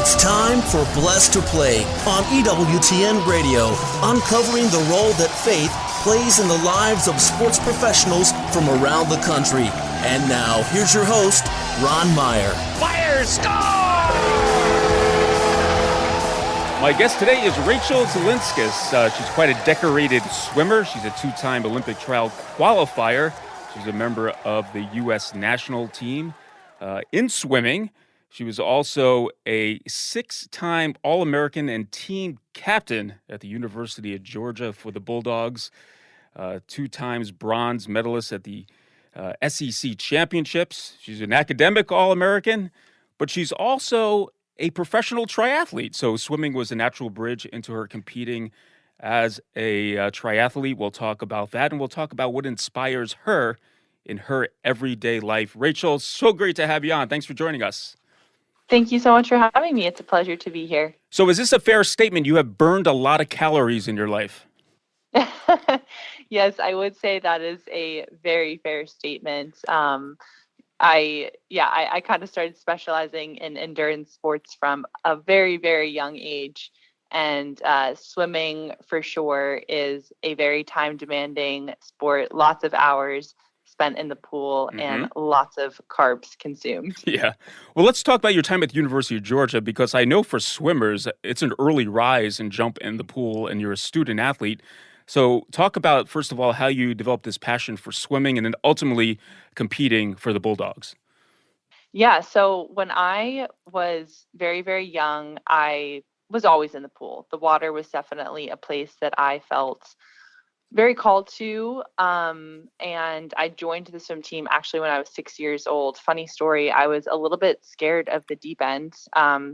It's time for Blessed to Play on EWTN Radio, uncovering the role that faith plays in the lives of sports professionals from around the country. And now, here's your host, Ron Meyer. Fire, score! My guest today is Rachel Zilinskas. She's quite a decorated swimmer. She's a two-time Olympic trial qualifier. She's a member of the U.S. national team in swimming. She was also a six-time All-American and team captain at the University of Georgia for the Bulldogs, two times bronze medalist at the SEC championships. She's an academic All-American, but she's also a professional triathlete. So swimming was a natural bridge into her competing as a triathlete. We'll talk about that, and we'll talk about what inspires her in her everyday life. Rachel, so great to have you on. Thanks for joining us. Thank you so much for having me. It's a pleasure to be here. So is this a fair statement? You have burned a lot of calories in your life. Yes, I would say that is a very fair statement. I kind of started specializing in endurance sports from a very, very young age. And swimming for sure is a very time demanding sport, lots of hours spent in the pool and lots of carbs consumed. Yeah. Well, let's talk about your time at the University of Georgia, because I know for swimmers, it's an early rise and jump in the pool, and you're a student athlete. So talk about, first of all, how you developed this passion for swimming and then ultimately competing for the Bulldogs. Yeah, so when I was very, very young, I was always in the pool. The water was definitely a place that I felt very called to. And I joined the swim team actually when I was 6 years old. Funny story, I was a little bit scared of the deep end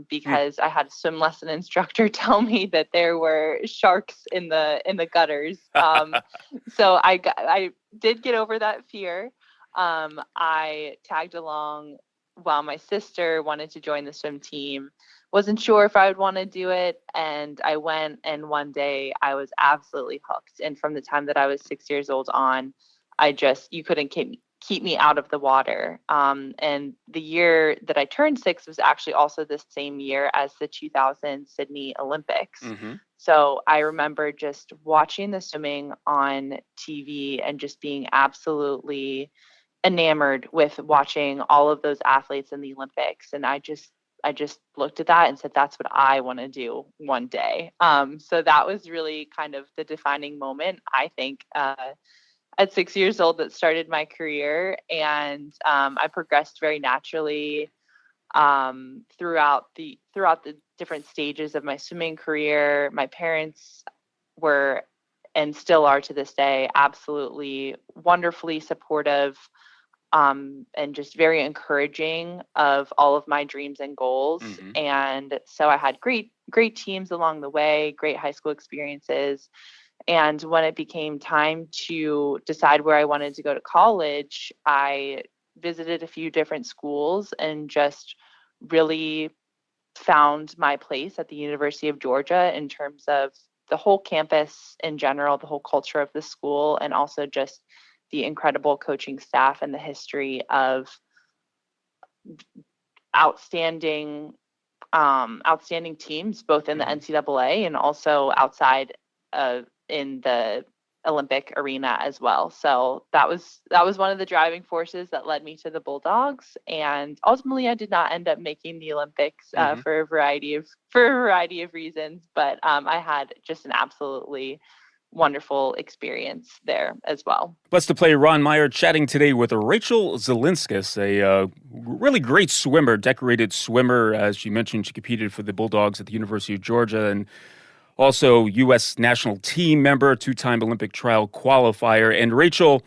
because I had a swim lesson instructor tell me that there were sharks in the gutters. So I did get over that fear. I tagged along while my sister wanted to join the swim team. Wasn't sure if I would want to do it, and I went, and one day I was absolutely hooked. And from the time that I was 6 years old on, you couldn't keep me out of the water. And the year that I turned 6 was actually also the same year as the 2000 Sydney Olympics. So I remember just watching the swimming on TV and just being absolutely enamored with watching all of those athletes in the Olympics. And I just looked at that and said, that's what I want to do one day. So that was really kind of the defining moment, I think, at 6 years old that started my career. And I progressed very naturally throughout the different stages of my swimming career. My parents were, and still are to this day, absolutely wonderfully supportive and just very encouraging of all of my dreams and goals. And so I had great teams along the way, great high school experiences. And when it became time to decide where I wanted to go to college, I visited a few different schools and just really found my place at the University of Georgia in terms of the whole campus in general, the whole culture of the school, and also just the incredible coaching staff and the history of outstanding teams, both in the NCAA and also outside in the Olympic arena as well. So that was one of the driving forces that led me to the Bulldogs. And ultimately, I did not end up making the Olympics for a variety of reasons. But I had just an absolutely wonderful experience there as well. Blessed to Play, Ron Meyer chatting today with Rachel Zilinskas, a really great swimmer, decorated swimmer. As she mentioned, she competed for the Bulldogs at the University of Georgia and also U.S. national team member, two-time Olympic trial qualifier. And Rachel,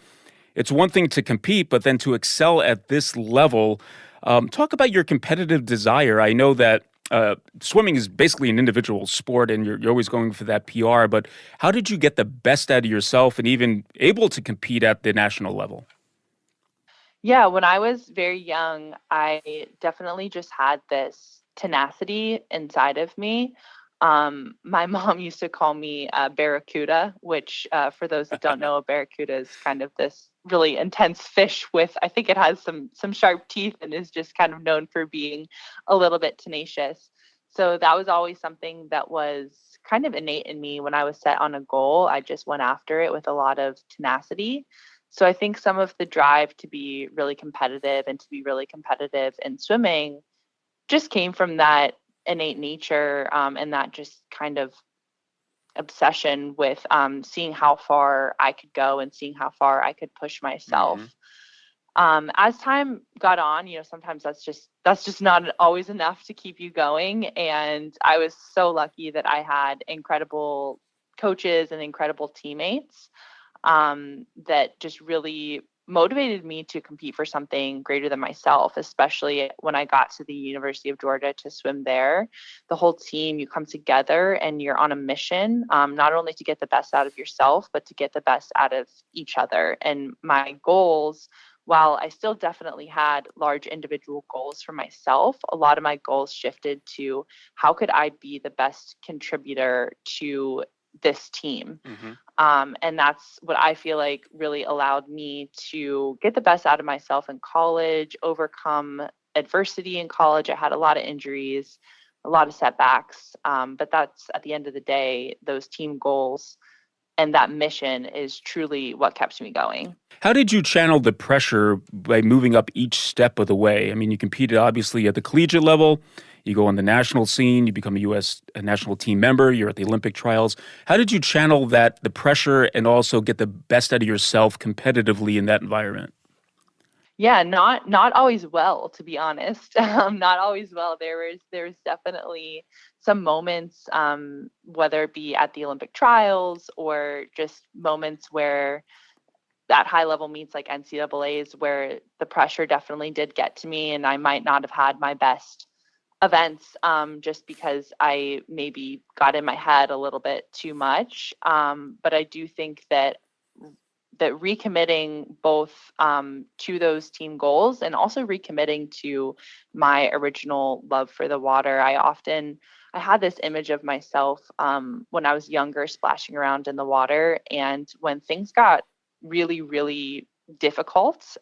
it's one thing to compete, but then to excel at this level. Talk about your competitive desire. I know that swimming is basically an individual sport and you're always going for that PR, but how did you get the best out of yourself and even able to compete at the national level? Yeah, when I was very young, I definitely just had this tenacity inside of me. My mom used to call me Barracuda, which for those that don't know, a barracuda is kind of this really intense fish with, I think it has some sharp teeth and is just kind of known for being a little bit tenacious. So that was always something that was kind of innate in me. When I was set on a goal, I just went after it with a lot of tenacity. So I think some of the drive to be really competitive and to be really competitive in swimming just came from that innate nature, and that just kind of obsession with seeing how far I could go and seeing how far I could push myself. Mm-hmm. As time got on, sometimes that's just not always enough to keep you going. And I was so lucky that I had incredible coaches and incredible teammates, that just really motivated me to compete for something greater than myself, especially when I got to the University of Georgia to swim there. The whole team, you come together and you're on a mission, not only to get the best out of yourself, but to get the best out of each other. And my goals, while I still definitely had large individual goals for myself, a lot of my goals shifted to how could I be the best contributor to this team. Mm-hmm. And that's what I feel like really allowed me to get the best out of myself in college, overcome adversity in college. I had a lot of injuries, a lot of setbacks, but that's, at the end of the day, those team goals and that mission is truly what kept me going. How did you channel the pressure by moving up each step of the way? I mean, you competed obviously at the collegiate level. You go on the national scene, you become a U.S. national team member, you're at the Olympic trials. How did you channel the pressure, and also get the best out of yourself competitively in that environment? Yeah, not always well, to be honest. Not always well. There was definitely some moments, whether it be at the Olympic trials or just moments where that high level meets like NCAAs, where the pressure definitely did get to me, and I might not have had my best events, just because I maybe got in my head a little bit too much. But I do think that recommitting both, to those team goals and also recommitting to my original love for the water. I had this image of myself, when I was younger, splashing around in the water, and when things got really, really difficult,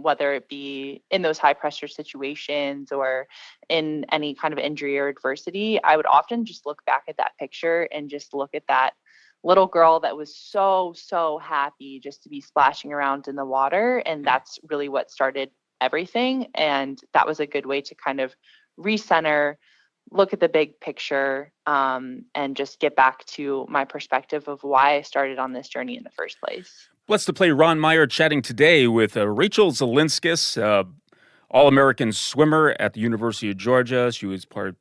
whether it be in those high pressure situations or in any kind of injury or adversity, I would often just look back at that picture and just look at that little girl that was so happy just to be splashing around in the water. And that's really what started everything. And that was a good way to kind of recenter, look at the big picture, and just get back to my perspective of why I started on this journey in the first place. Let's play Ron Meyer chatting today with Rachel Zilinskas, All-American swimmer at the University of Georgia. She was part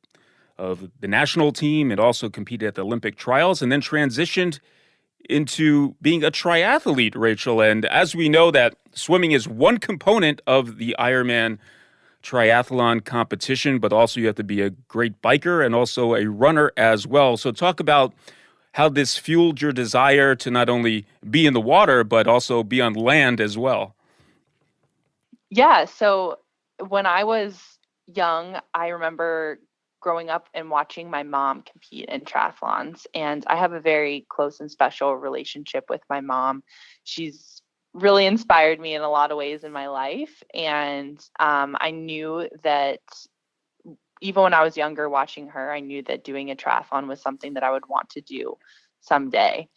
of the national team and also competed at the Olympic trials, and then transitioned into being a triathlete, Rachel. And as we know, that swimming is one component of the Ironman triathlon competition, but also you have to be a great biker and also a runner as well. So talk about how this fueled your desire to not only be in the water, but also be on land as well. Yeah. So when I was young, I remember growing up and watching my mom compete in triathlons. And I have a very close and special relationship with my mom. She's really inspired me in a lot of ways in my life. And I knew that even when I was younger watching her, I knew that doing a triathlon was something that I would want to do someday.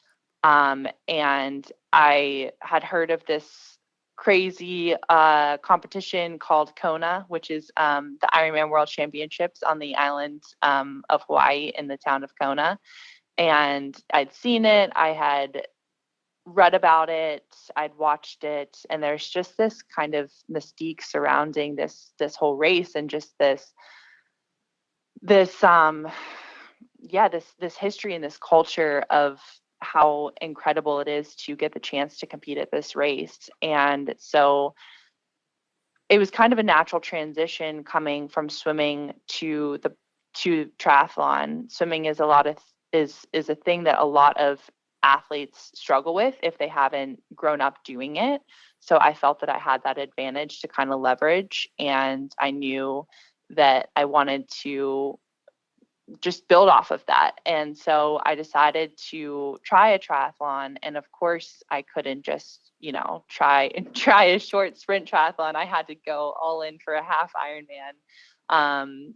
And I had heard of this crazy competition called Kona, which is the Ironman World Championships on the island of Hawaii in the town of Kona. And I'd seen it, I had read about it, I'd watched it, and there's just this kind of mystique surrounding this whole race, and just this history and this culture of how incredible it is to get the chance to compete at this race. And so it was kind of a natural transition coming from swimming to triathlon. Swimming is a thing that a lot of athletes struggle with if they haven't grown up doing it. So I felt that I had that advantage to kind of leverage, and I knew that I wanted to just build off of that. And so I decided to try a triathlon. And of course I couldn't just, try a short sprint triathlon. I had to go all in for a half Ironman.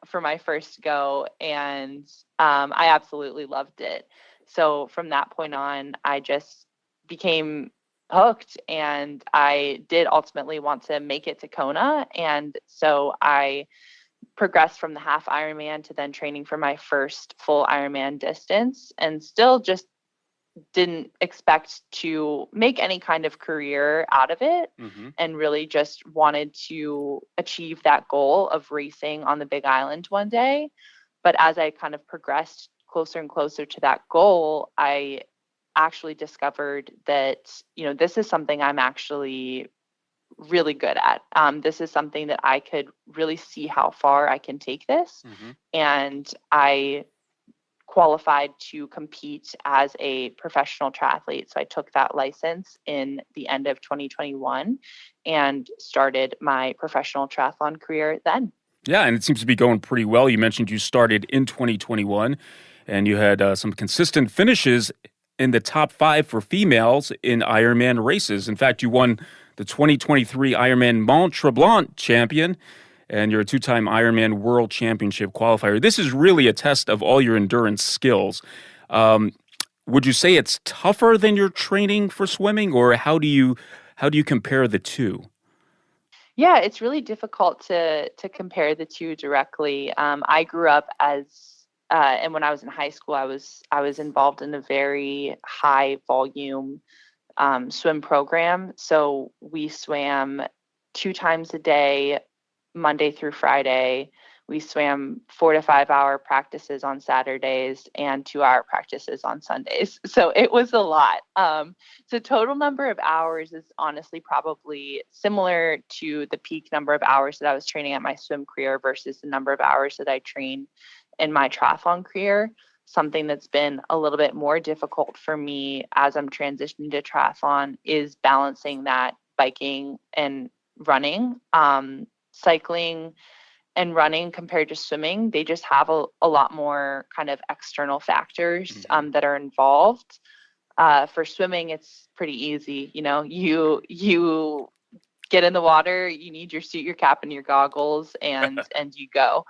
for my first go, and I absolutely loved it. So from that point on, I just became hooked, and I did ultimately want to make it to Kona. And so I progressed from the half Ironman to then training for my first full Ironman distance, and still just didn't expect to make any kind of career out of it, and really just wanted to achieve that goal of racing on the Big Island one day. But as I kind of progressed closer and closer to that goal, I actually discovered that, this is something I'm actually really good at. This is something that I could really see how far I can take this. And I qualified to compete as a professional triathlete. So I took that license in the end of 2021 and started my professional triathlon career then. Yeah, and it seems to be going pretty well. You mentioned you started in 2021, and you had some consistent finishes in the top 5 for females in Ironman races. In fact, you won the 2023 Ironman Mont Tremblant champion, and you're a 2-time Ironman World Championship qualifier. This is really a test of all your endurance skills. Would you say it's tougher than your training for swimming, or how do you compare the two? Yeah, it's really difficult to compare the two directly. I grew up and when I was in high school, I was involved in a very high volume swim program. So we swam 2 times a day, Monday through Friday. We swam 4 to 5 hour practices on Saturdays and 2-hour practices on Sundays. So it was a lot. So total number of hours is honestly probably similar to the peak number of hours that I was training at my swim career versus the number of hours that I trained in my triathlon career. Something that's been a little bit more difficult for me as I'm transitioning to triathlon is balancing that biking and running. Cycling and running compared to swimming, they just have a lot more kind of external factors that are involved. For swimming, it's pretty easy. You get in the water, you need your suit, your cap, and your goggles, and you go.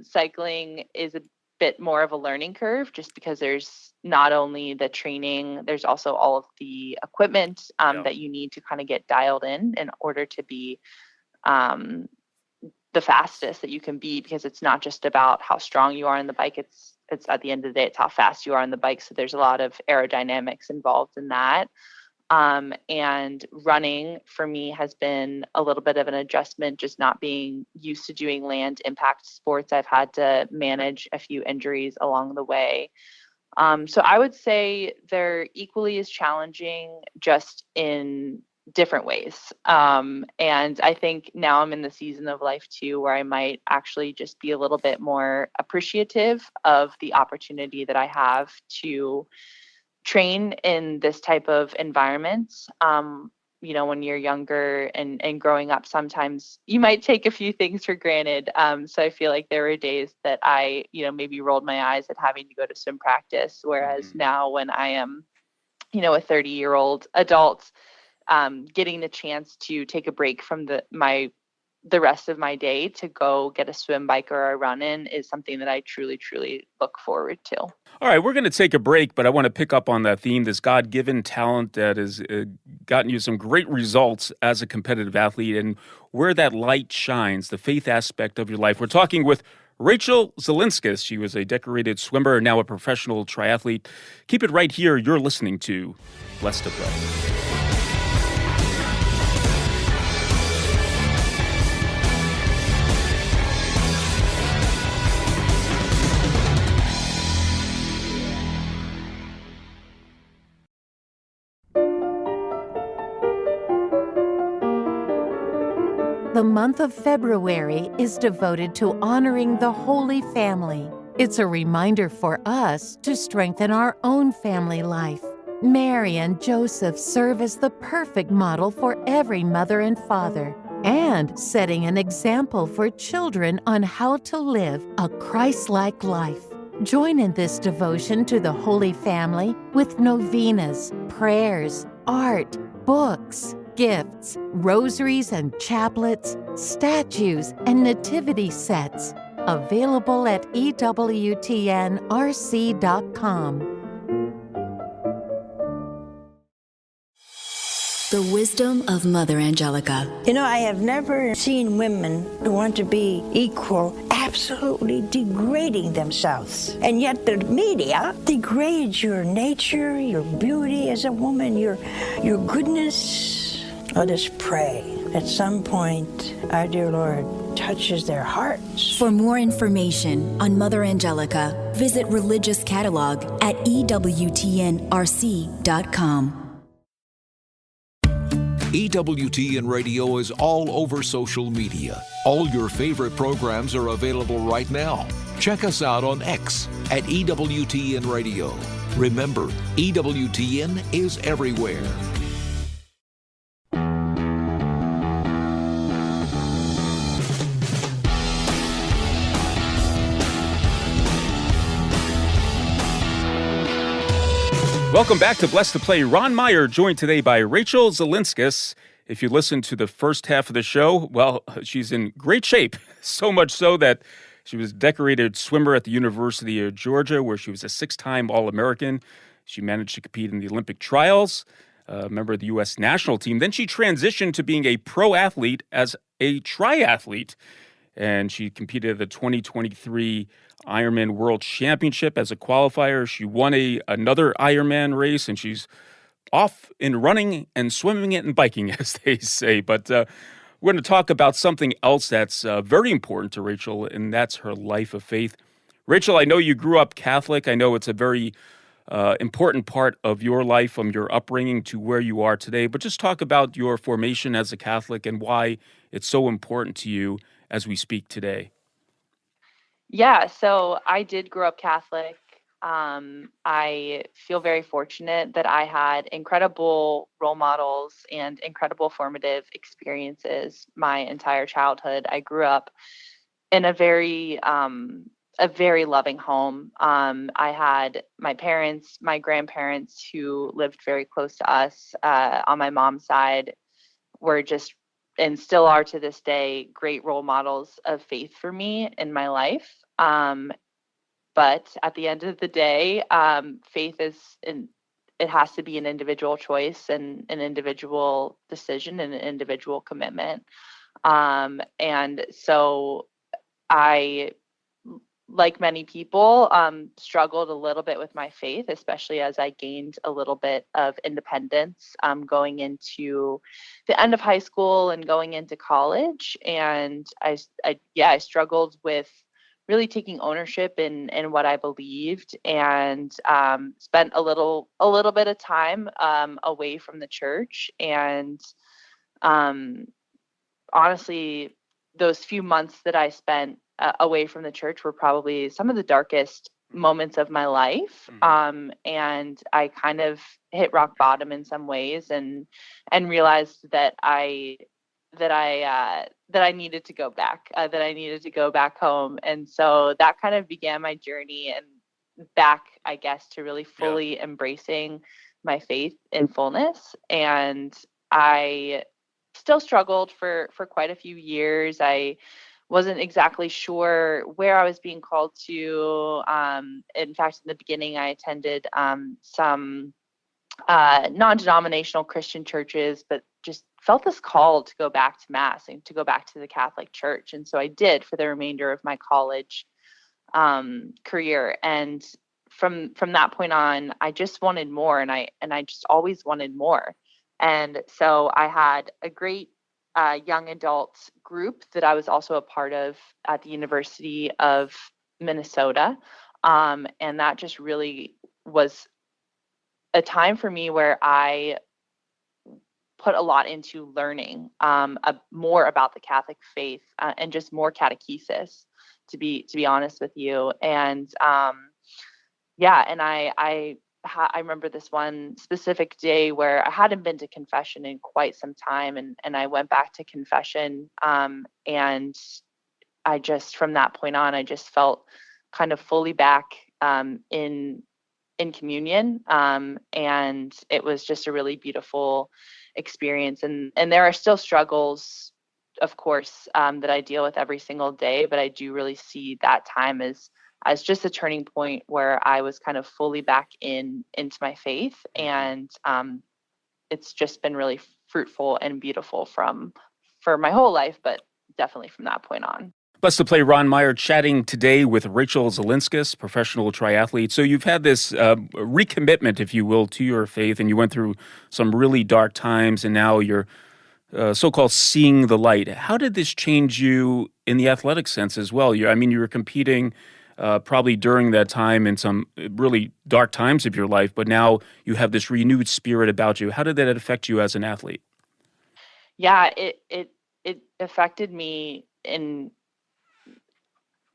Cycling is a bit more of a learning curve, just because there's not only the training, there's also all of the equipment that you need to kind of get dialed in order to be the fastest that you can be, because it's not just about how strong you are on the bike. It's at the end of the day, it's how fast you are on the bike. So there's a lot of aerodynamics involved in that. And running for me has been a little bit of an adjustment, just not being used to doing land impact sports. I've had to manage a few injuries along the way. So I would say they're equally as challenging, just in different ways. And I think now I'm in the season of life too, where I might actually just be a little bit more appreciative of the opportunity that I have to train in this type of environment. When you're younger and growing up, sometimes you might take a few things for granted. So I feel like there were days that I, maybe rolled my eyes at having to go to swim practice. Whereas now when I am, a 30-year-old adult, getting the chance to take a break from the rest of my day to go get a swim, bike, or a run in is something that I truly, truly look forward to. All right, we're going to take a break, but I want to pick up on that theme, this God-given talent that has gotten you some great results as a competitive athlete, and where that light shines, the faith aspect of your life. We're talking with Rachel Zilinskas. She was a decorated swimmer, now a professional triathlete. Keep it right here. You're listening to Blessed to Play. The month of February is devoted to honoring the Holy Family. It's a reminder for us to strengthen our own family life. Mary and Joseph serve as the perfect model for every mother and father, and setting an example for children on how to live a Christ-like life. Join in this devotion to the Holy Family with novenas, prayers, art, books, gifts, rosaries and chaplets, statues, and nativity sets. Available at EWTNRC.com. The wisdom of Mother Angelica. You know, I have never seen women who want to be equal absolutely degrading themselves. And yet the media degrades your nature, your beauty as a woman, your goodness. Let us pray at some point our dear Lord touches their hearts. For more information on Mother Angelica, visit Religious Catalog at EWTNRC.com. EWTN Radio is all over social media. All your favorite programs are available right now. Check us out on X at EWTN Radio. Remember, EWTN is everywhere. Welcome back to Blessed to Play. Ron Meyer joined today by Rachel Zilinskas. If you listen to the first half of the show, well, she's in great shape. So much so that she was decorated swimmer at the University of Georgia, where she was a 6-time All-American. She managed to compete in the Olympic trials, a member of the U.S. national team. Then she transitioned to being a pro athlete as a triathlete. And she competed at the 2023 Ironman World Championship as a qualifier. She won another Ironman race, and she's off in running and swimming it and biking, as they say. But we're going to talk about something else that's very important to Rachel, and that's her life of faith. Rachel, I know you grew up Catholic. I know it's a very important part of your life, from your upbringing to where you are today. But just talk about your formation as a Catholic and why it's so important to you as we speak today. Yeah, so I did grow up Catholic. I feel very fortunate that I had incredible role models and incredible formative experiences my entire childhood. I grew up in a very loving home. I had my parents, my grandparents who lived very close to us on my mom's side were just, and still are to this day, great role models of faith for me in my life. But at the end of the day, faith it has to be an individual choice and an individual decision and an individual commitment. And so I, like many people, struggled a little bit with my faith, especially as I gained a little bit of independence going into the end of high school and going into college. And I struggled with really taking ownership in what I believed, and spent a little bit of time away from the church. And honestly, those few months that I spent away from the church were probably some of the darkest moments of my life. And I kind of hit rock bottom in some ways, and realized that I needed to go back, that I needed to go back home. And so that kind of began my journey and back, I guess, to really fully embracing my faith in fullness. And I still struggled for quite a few years. I wasn't exactly sure where I was being called to. In fact, in the beginning, I attended some non-denominational Christian churches, but just felt this call to go back to Mass and to go back to the Catholic Church. And so I did for the remainder of my college career. And from that point on, I just wanted more, and I just always wanted more. And so I had a great young adult group that I was also a part of at the University of Minnesota. And that just really was a time for me where I put a lot into learning more about the Catholic faith and just more catechesis, to be honest with you. And and I remember this one specific day where I hadn't been to confession in quite some time, and I went back to confession, and I just, from that point on, I just felt kind of fully back in communion, and it was just a really beautiful experience. And there are still struggles of course, that I deal with every single day, but I do really see that time as just a turning point where I was kind of fully back into my faith. And it's just been really fruitful and beautiful for my whole life, but definitely from that point on. Blessed to Play Ron Meyer chatting today with Rachel Zilinskas, professional triathlete. So you've had this recommitment, if you will, to your faith, and you went through some really dark times, and now you're so-called seeing the light. How did this change you in the athletic sense as well? You were competing probably during that time in some really dark times of your life, but now you have this renewed spirit about you. How did that affect you as an athlete? Yeah, it affected me in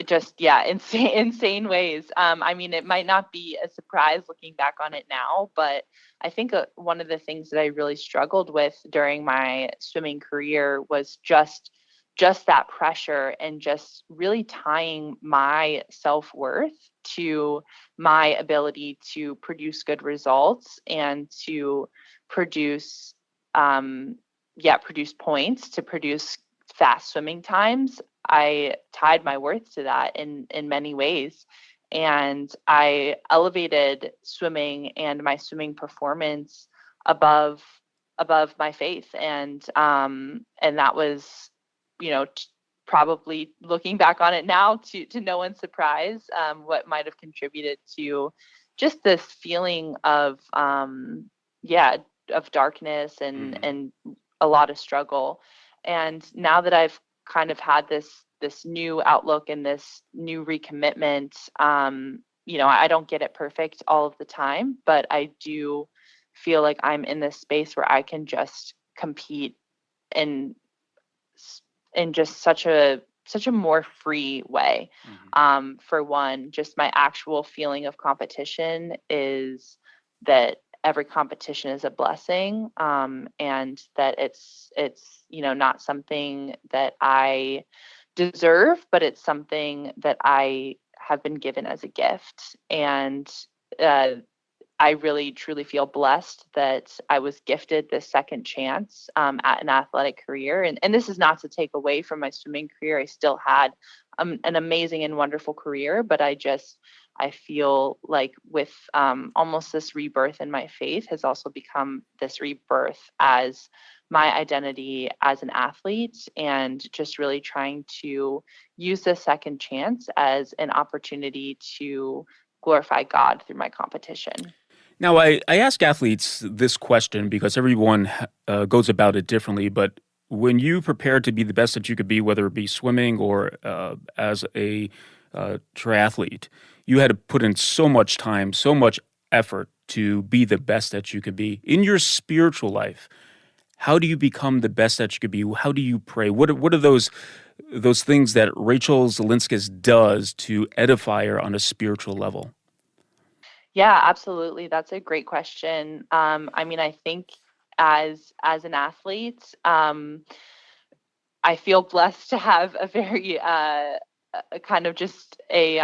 just insane ways. It might not be a surprise looking back on it now, but I think one of the things that I really struggled with during my swimming career was just that pressure and just really tying my self-worth to my ability to produce good results and to produce produce points, to produce fast swimming times. I tied my worth to that in many ways. And I elevated swimming and my swimming performance above my faith. And that was, probably looking back on it now to no one's surprise, what might have contributed to just this feeling of darkness and a lot of struggle. And now that I've kind of had this new outlook and this new recommitment, I don't get it perfect all of the time, but I do feel like I'm in this space where I can just compete in just such a more free way. For one, just my actual feeling of competition is that every competition is a blessing, and that it's not something that I deserve, but it's something that I have been given as a gift. And I really truly feel blessed that I was gifted this second chance at an athletic career. And this is not to take away from my swimming career. I still had an amazing and wonderful career, but I feel like with almost this rebirth in my faith has also become this rebirth as my identity as an athlete, and just really trying to use this second chance as an opportunity to glorify God through my competition. Now, I ask athletes this question because everyone goes about it differently, but when you prepared to be the best that you could be, whether it be swimming or as a triathlete, you had to put in so much time, so much effort to be the best that you could be. In your spiritual life, how do you become the best that you could be? How do you pray? What are those things that Rachel Zilinskas does to edify her on a spiritual level? Yeah, absolutely. That's a great question. I think as an athlete, I feel blessed to have a very a kind of just a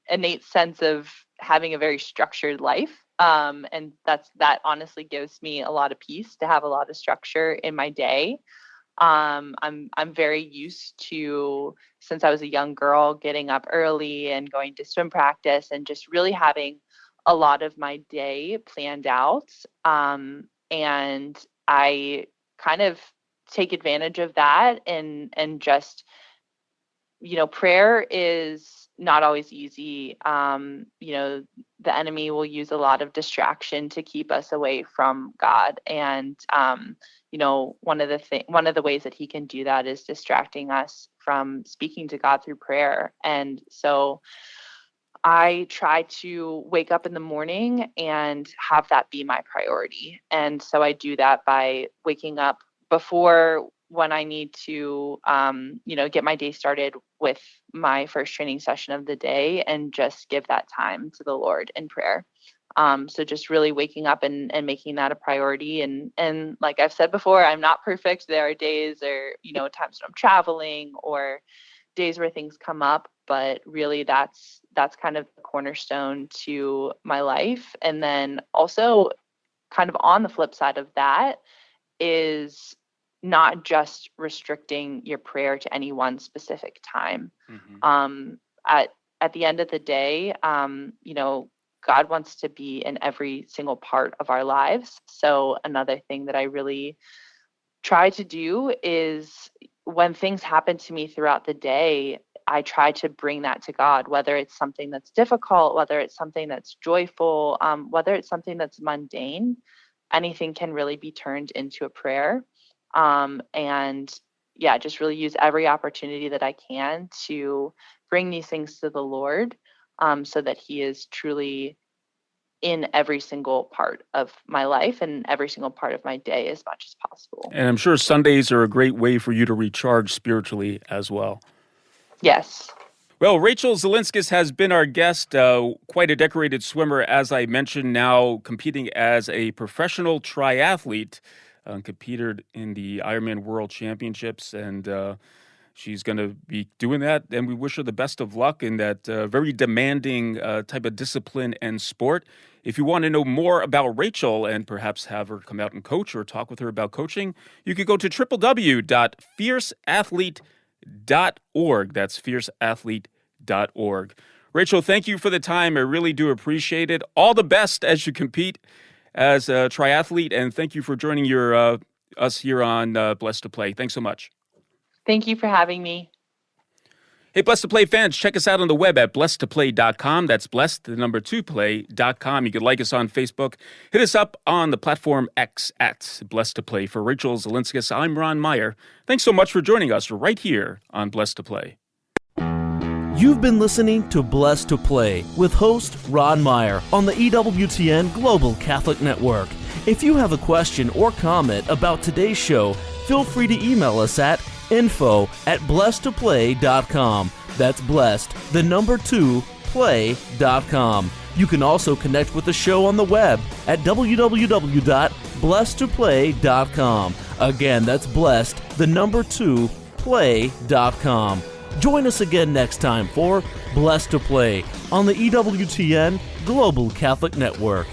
innate sense of having a very structured life. And that honestly gives me a lot of peace to have a lot of structure in my day. I'm very used to, since I was a young girl, getting up early and going to swim practice and just really having a lot of my day planned out. And I kind of take advantage of that and just, prayer is not always easy. The enemy will use a lot of distraction to keep us away from God. And, one of the ways that he can do that is distracting us from speaking to God through prayer. And so I try to wake up in the morning and have that be my priority. And so I do that by waking up before when I need to, get my day started with my first training session of the day and just give that time to the Lord in prayer. So just really waking up and making that a priority. And like I've said before, I'm not perfect. There are days or, times when I'm traveling or days where things come up, but really that's kind of the cornerstone to my life. And then also kind of on the flip side of that is not just restricting your prayer to any one specific time. At the end of the day, God wants to be in every single part of our lives. So another thing that I really try to do is, when things happen to me throughout the day, I try to bring that to God, whether it's something that's difficult, whether it's something that's joyful, whether it's something that's mundane. Anything can really be turned into a prayer. Just really use every opportunity that I can to bring these things to the Lord, so that He is truly in every single part of my life and every single part of my day as much as possible. And I'm sure Sundays are a great way for you to recharge spiritually as well. Yes. Well, Rachel Zilinskas has been our guest, quite a decorated swimmer, as I mentioned, now competing as a professional triathlete, competed in the Ironman World Championships, and she's going to be doing that, and we wish her the best of luck in that very demanding type of discipline and sport. If you want to know more about Rachel and perhaps have her come out and coach or talk with her about coaching, you could go to www.fierceathlete.org. That's fierceathlete.org. Rachel, thank you for the time. I really do appreciate it. All the best as you compete as a triathlete, and thank you for joining us here on Blessed to Play. Thanks so much. Thank you for having me. Hey, Blessed to Play fans, check us out on the web at blessedtoplay.com. That's blessed2play.com. You can like us on Facebook. Hit us up on the platform X at Blessed to Play. For Rachel Zilinskas, I'm Ron Meyer. Thanks so much for joining us right here on Blessed to Play. You've been listening to Blessed to Play with host Ron Meyer on the EWTN Global Catholic Network. If you have a question or comment about today's show, feel free to email us at info@blessedtoplay.com. That's blessed, 2, play.com. You can also connect with the show on the web at www.blessedtoplay.com. Again, that's blessed, 2, play.com. Join us again next time for Blessed to Play on the EWTN Global Catholic Network.